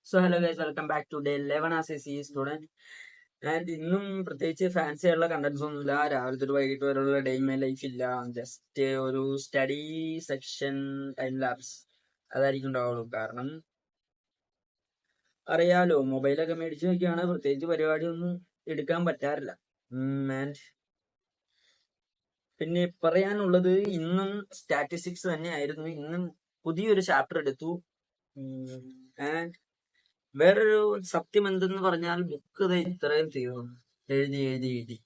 So hello guys, welcome back to day 11 as a C student. And ഇന്നും പ്രത്യേകിച്ച് fancy ആയിട്ടുള്ള contents ഒന്നുമില്ല. രാവിലത്തെ ഒരു വൈകിട്ട് വരെയുള്ള ഡേ മൈ ലൈഫ് ഇല്ല. ജസ്റ്റ് ഒരു സ്റ്റഡി സെക്ഷൻ ടൈം ലാപ്സ് അതായിരിക്കും ഉണ്ടാവുള്ളൂ. കാരണം അറിയാലോ, മൊബൈലൊക്കെ മേടിച്ച് നോക്കിയാണ് പ്രത്യേകിച്ച് പരിപാടിയൊന്നും എടുക്കാൻ പറ്റാറില്ല. ആൻഡ് പിന്നെ പറയാനുള്ളത്, ഇന്നും സ്റ്റാറ്റിസ്റ്റിക്സ് തന്നെയായിരുന്നു. ഇന്നും പുതിയൊരു ചാപ്റ്റർ എടുത്തു. ആൻഡ് വേറൊരു സത്യം എന്തെന്ന് പറഞ്ഞാൽ, ബുക്ക് ഇത്രയും തീർന്നു എഴുതി എഴുതി എഴുതി.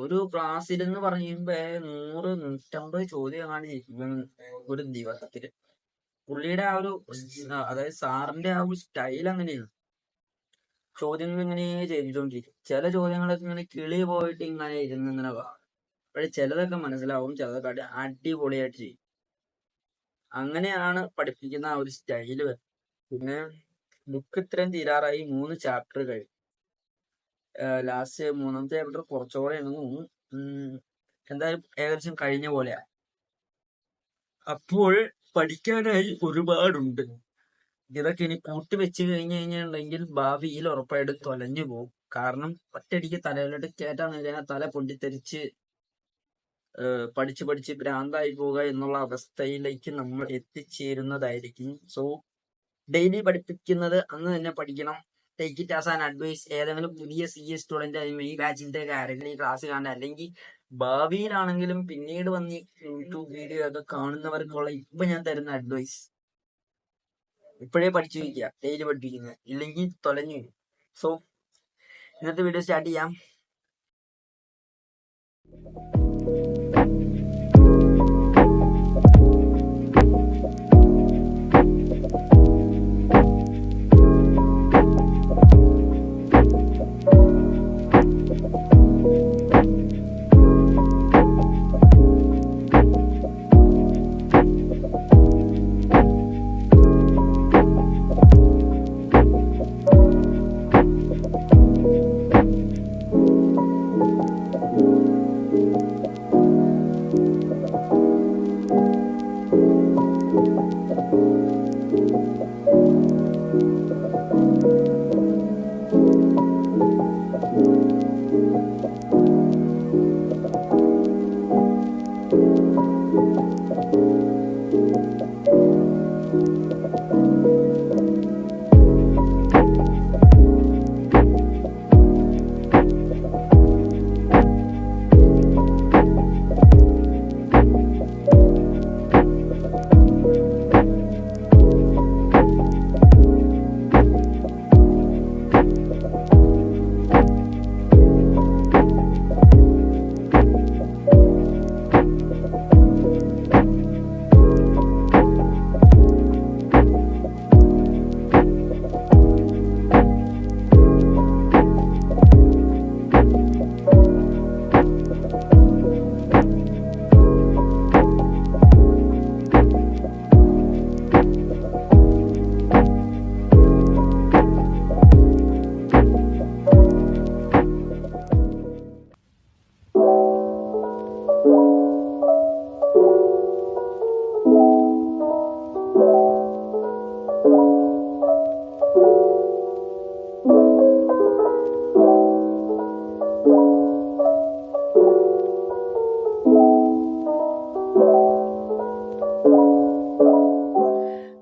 ഒരു ക്ലാസ്സിലെന്ന് പറയുമ്പോ 100-150 ചോദ്യമാണ് ഒരു ദിവസത്തില്. പുള്ളിയുടെ ആ ഒരു അതായത് സാറിന്റെ ആ ഒരു സ്റ്റൈൽ അങ്ങനെയാണ്. ചോദ്യങ്ങൾ ഇങ്ങനെ ചെയ്തുകൊണ്ടിരിക്കും. ചില ചോദ്യങ്ങളൊക്കെ ഇങ്ങനെ കിളി പോയിട്ട് ഇങ്ങനെ ഇരുന്ന് ഇങ്ങനെ കാണും. പക്ഷെ ചിലതൊക്കെ മനസ്സിലാവും, ചിലതൊക്കെ അടിപൊളിയായിട്ട് ചെയ്യും. അങ്ങനെയാണ് പഠിപ്പിക്കുന്ന ആ ഒരു സ്റ്റൈല്. പിന്നെ ബുക്ക് ഇത്രയും തീരാറായി, 3 ചാപ്റ്റർ കഴിഞ്ഞു. ലാസ്റ്റ് 3ാമത്തെ ചാപ്റ്റർ കുറച്ചുകൂടെ എന്തായാലും ഏകദേശം കഴിഞ്ഞ പോലെയാ. അപ്പോൾ പഠിക്കാനായി ഒരുപാടുണ്ട്. ഇതൊക്കെ ഇനി കൂട്ടി വെച്ച് കഴിഞ്ഞു കഴിഞ്ഞിട്ടുണ്ടെങ്കിൽ ഭാവിയിൽ ഉറപ്പായിട്ടും തൊലഞ്ഞു പോകും. കാരണം ഒറ്റയടിക്ക് തലയിലോട്ട് കയറ്റാൻ കഴിഞ്ഞാൽ തല പൊട്ടിത്തെറിച്ച് പഠിച്ച് പഠിച്ച് ഭ്രാന്തായി പോവുക എന്നുള്ള അവസ്ഥയിലേക്ക് നമ്മൾ എത്തിച്ചേരുന്നതായിരിക്കും. സോ ഡെയിലി പഠിപ്പിക്കുന്നത് അന്ന് തന്നെ പഠിക്കണം. Take it as an advice. ഏതെങ്കിലും പുതിയ CA സ്റ്റുഡന്റ് ഈ ബാച്ചിന്റെ ആരെങ്കിലും ഈ ക്ലാസ് കാണാൻ, അല്ലെങ്കിൽ ഭാവിയിലാണെങ്കിലും പിന്നീട് വന്ന് യൂട്യൂബ് വീഡിയോ ഒക്കെ കാണുന്നവർക്കുള്ള ഇപ്പൊ ഞാൻ തരുന്ന അഡ്വൈസ്, ഇപ്പോഴേ പഠിച്ചു വയ്ക്കുക. ഡെയിലി പഠിപ്പിക്കുന്നത്, ഇല്ലെങ്കിൽ തൊലഞ്ഞു. സോ ഇന്നത്തെ വീഡിയോ സ്റ്റാർട്ട് ചെയ്യാം.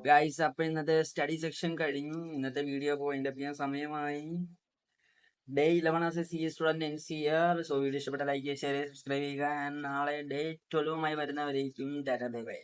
ഗൈസ്, അപ്പൊ ഇന്നത്തെ സ്റ്റഡി സെക്ഷൻ കഴിഞ്ഞു. ഇന്നത്തെ വീഡിയോ പോയിന്റ് അപ്പ് ചെയ്യാൻ സമയമായി. Day 11 as A CA student NCR. So video ഇഷ്ടപ്പെട്ട ലൈക്ക് ചെയ്യുക, ഷെയർ ചെയ്യുക, സബ്സ്ക്രൈബ് ചെയ്യുക. നാളെ ഡേ 12 വരുന്നവരേക്കും ടാറ്റ ബൈ ബൈ.